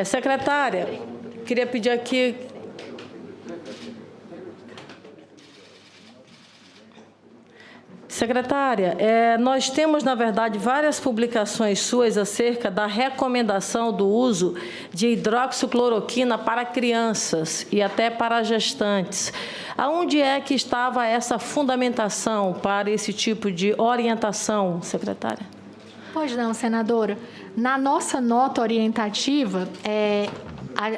Secretária, queria pedir aqui... Secretária, nós temos, na verdade, várias publicações suas acerca da recomendação do uso de hidroxicloroquina para crianças e até para gestantes. Aonde é que estava essa fundamentação para esse tipo de orientação, secretária? Pois não, senadora. Na nossa nota orientativa,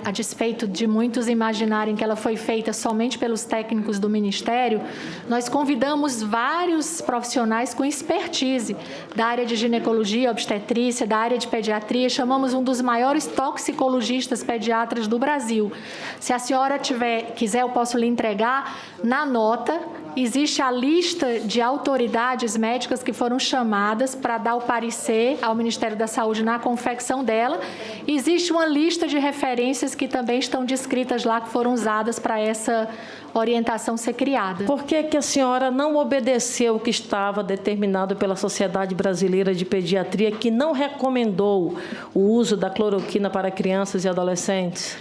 a despeito de muitos imaginarem que ela foi feita somente pelos técnicos do Ministério, nós convidamos vários profissionais com expertise da área de ginecologia, obstetrícia, da área de pediatria, chamamos um dos maiores toxicologistas pediatras do Brasil. Se a senhora quiser, eu posso lhe entregar na nota. Existe a lista de autoridades médicas que foram chamadas para dar o parecer ao Ministério da Saúde na confecção dela. Existe uma lista de referências que também estão descritas lá, que foram usadas para essa orientação ser criada. Por que a senhora não obedeceu o que estava determinado pela Sociedade Brasileira de Pediatria, que não recomendou o uso da cloroquina para crianças e adolescentes?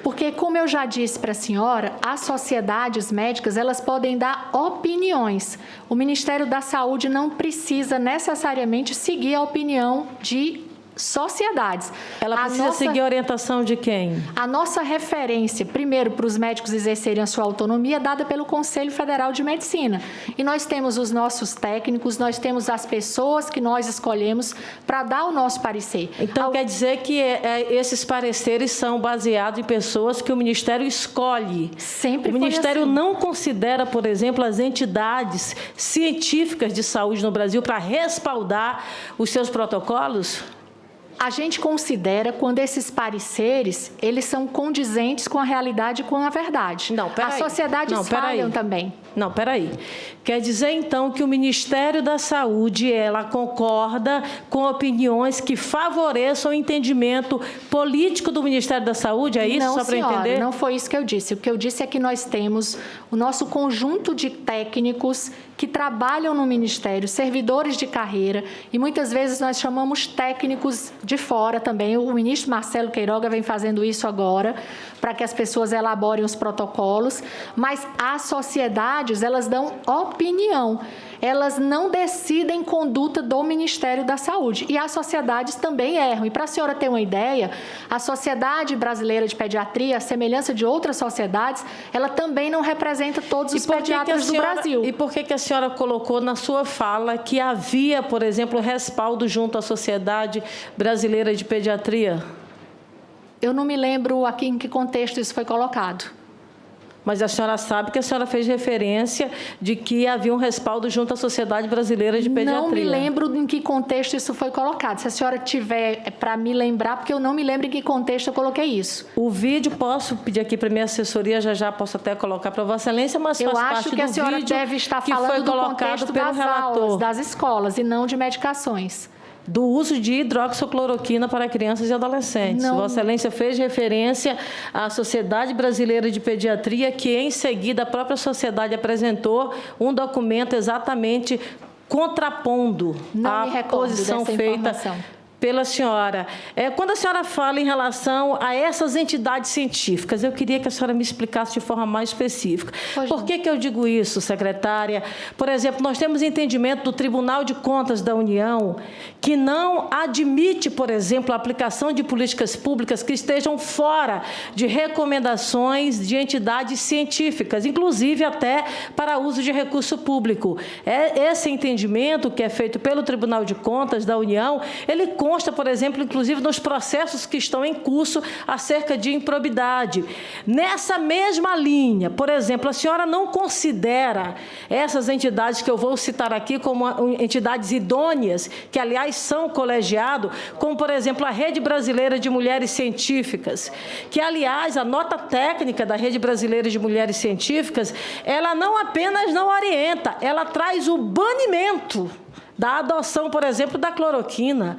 Porque, como eu já disse para a senhora, as sociedades médicas, elas podem dar opiniões. O Ministério da Saúde não precisa necessariamente seguir a opinião de sociedades. Ela precisa seguir a orientação de quem? A nossa referência, primeiro, para os médicos exercerem a sua autonomia, dada pelo Conselho Federal de Medicina. E nós temos os nossos técnicos, nós temos as pessoas que nós escolhemos para dar o nosso parecer. Então, quer dizer que esses pareceres são baseados em pessoas que o Ministério escolhe. Sempre o Ministério assim. Não considera, por exemplo, as entidades científicas de saúde no Brasil para respaldar os seus protocolos? A gente considera quando esses pareceres, eles são condizentes com a realidade e com a verdade. Não, peraí. As sociedades falham também. Não, peraí. Quer dizer, então, que o Ministério da Saúde, ela concorda com opiniões que favoreçam o entendimento político do Ministério da Saúde? É isso, só para entender? Não foi isso que eu disse. O que eu disse é que nós temos o nosso conjunto de técnicos que trabalham no Ministério, servidores de carreira, e muitas vezes nós chamamos técnicos de fora também. O ministro Marcelo Queiroga vem fazendo isso agora, para que as pessoas elaborem os protocolos, mas as sociedades, elas dão opinião. Elas não decidem conduta do Ministério da Saúde. E as sociedades também erram. E para a senhora ter uma ideia, a Sociedade Brasileira de Pediatria, à semelhança de outras sociedades, ela também não representa todos os pediatras do Brasil. E por que a senhora colocou na sua fala que havia, por exemplo, respaldo junto à Sociedade Brasileira de Pediatria? Eu não me lembro aqui em que contexto isso foi colocado. Mas a senhora sabe que a senhora fez referência de que havia um respaldo junto à Sociedade Brasileira de Pediatria. Não me lembro em que contexto isso foi colocado. Se a senhora tiver para me lembrar, porque eu não me lembro em que contexto eu coloquei isso. O vídeo, posso pedir aqui para a minha assessoria, já posso até colocar para Vossa Excelência, mas faz parte do vídeo. Eu acho que a senhora deve estar falando do contexto das aulas, das escolas, e não de medicações. Do uso de hidroxicloroquina para crianças e adolescentes. Não. Vossa Excelência fez referência à Sociedade Brasileira de Pediatria, que em seguida a própria sociedade apresentou um documento exatamente contrapondo a posição feita pela senhora. Quando a senhora fala em relação a essas entidades científicas, eu queria que a senhora me explicasse de forma mais específica. Por que eu digo isso, secretária? Por exemplo, nós temos entendimento do Tribunal de Contas da União que não admite, por exemplo, a aplicação de políticas públicas que estejam fora de recomendações de entidades científicas, inclusive até para uso de recurso público. Esse entendimento que é feito pelo Tribunal de Contas da União, ele consta, por exemplo, inclusive nos processos que estão em curso acerca de improbidade. Nessa mesma linha, por exemplo, a senhora não considera essas entidades que eu vou citar aqui como entidades idôneas, que, aliás, são colegiado, como, por exemplo, a Rede Brasileira de Mulheres Científicas, que, aliás, a nota técnica da Rede Brasileira de Mulheres Científicas, ela não apenas não orienta, ela traz o banimento da adoção, por exemplo, da cloroquina.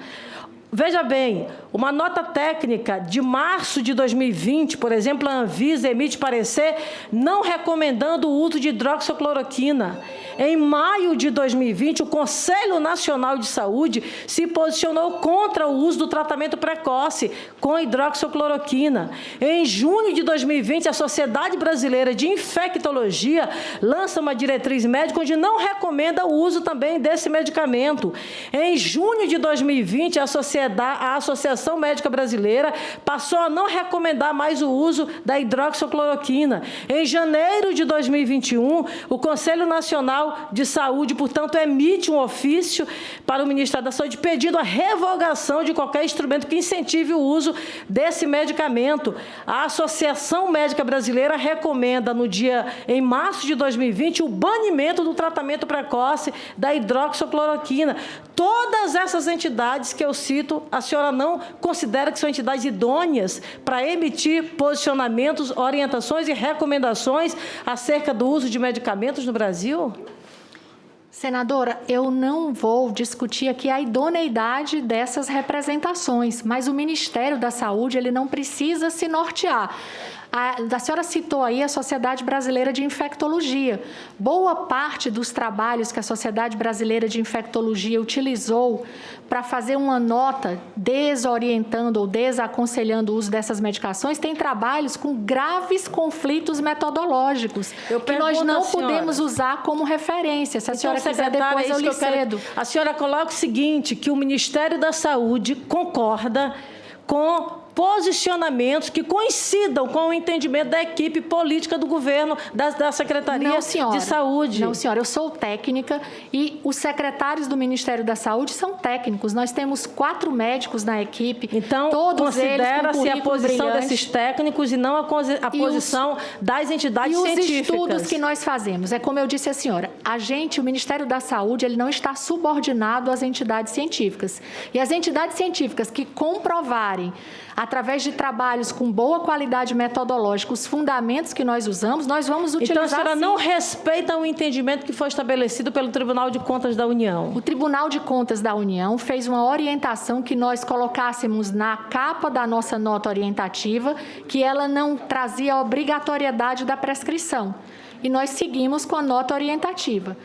Veja bem, uma nota técnica de março de 2020, por exemplo, a Anvisa emite parecer não recomendando o uso de hidroxicloroquina. Em maio de 2020, o Conselho Nacional de Saúde se posicionou contra o uso do tratamento precoce com hidroxicloroquina. Em junho de 2020, a Sociedade Brasileira de Infectologia lança uma diretriz médica onde não recomenda o uso também desse medicamento. Em junho de 2020, a Associação Médica Brasileira passou a não recomendar mais o uso da hidroxicloroquina. Em janeiro de 2021, o Conselho Nacional de Saúde, portanto, emite um ofício para o Ministério da Saúde pedindo a revogação de qualquer instrumento que incentive o uso desse medicamento. A Associação Médica Brasileira recomenda, em março de 2020, o banimento do tratamento precoce da hidroxicloroquina. Todas essas entidades que eu cito, a senhora não considera que são entidades idôneas para emitir posicionamentos, orientações e recomendações acerca do uso de medicamentos no Brasil? Senadora, eu não vou discutir aqui a idoneidade dessas representações, mas o Ministério da Saúde ele não precisa se nortear. A senhora citou aí a Sociedade Brasileira de Infectologia. Boa parte dos trabalhos que a Sociedade Brasileira de Infectologia utilizou para fazer uma nota desorientando ou desaconselhando o uso dessas medicações tem trabalhos com graves conflitos metodológicos que nós não podemos usar como referência. Se a senhora quiser, depois eu lhe cedo. A senhora coloca o seguinte, que o Ministério da Saúde concorda com posicionamentos que coincidam com o entendimento da equipe política do governo, da Secretaria de Saúde. Não, senhora, eu sou técnica e os secretários do Ministério da Saúde são técnicos. Nós temos 4 médicos na equipe. Então, considera-se a posição desses técnicos e não a posição das entidades científicas. E os estudos que nós fazemos, é como eu disse à senhora, o Ministério da Saúde, ele não está subordinado às entidades científicas. E as entidades científicas que comprovarem através de trabalhos com boa qualidade metodológica, os fundamentos que nós usamos, nós vamos utilizar. Então, a senhora não respeita o entendimento que foi estabelecido pelo Tribunal de Contas da União? O Tribunal de Contas da União fez uma orientação que nós colocássemos na capa da nossa nota orientativa, que ela não trazia a obrigatoriedade da prescrição. E nós seguimos com a nota orientativa.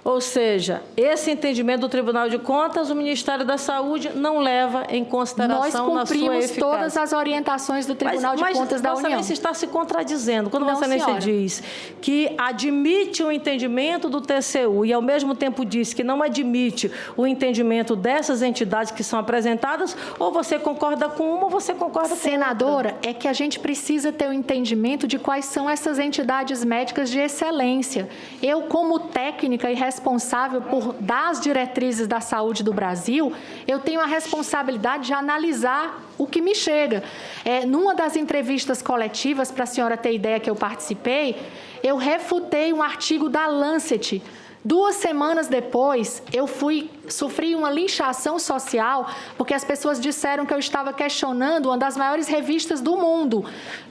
Ou seja, esse entendimento do Tribunal de Contas, o Ministério da Saúde não leva em consideração na sua eficácia. Nós cumprimos todas as orientações do Tribunal de Contas da União. Mas Vossa Excelência está se contradizendo. Quando Vossa Excelência diz que admite o entendimento do TCU e, ao mesmo tempo, diz que não admite o entendimento dessas entidades que são apresentadas, ou você concorda com uma ou você concorda com outra? Senadora, é que a gente precisa ter o entendimento de quais são essas entidades médicas de excelência. Eu, como técnica e responsável por dar as diretrizes da saúde do Brasil, eu tenho a responsabilidade de analisar o que me chega. Numa das entrevistas coletivas, para a senhora ter ideia que eu participei, eu refutei um artigo da Lancet. 2 semanas depois, eu sofri uma linchação social, porque as pessoas disseram que eu estava questionando uma das maiores revistas do mundo,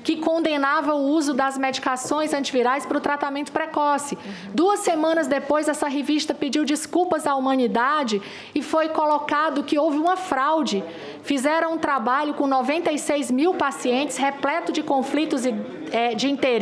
que condenava o uso das medicações antivirais para o tratamento precoce. 2 semanas depois, essa revista pediu desculpas à humanidade e foi colocado que houve uma fraude. Fizeram um trabalho com 96 mil pacientes, repleto de conflitos de interesse.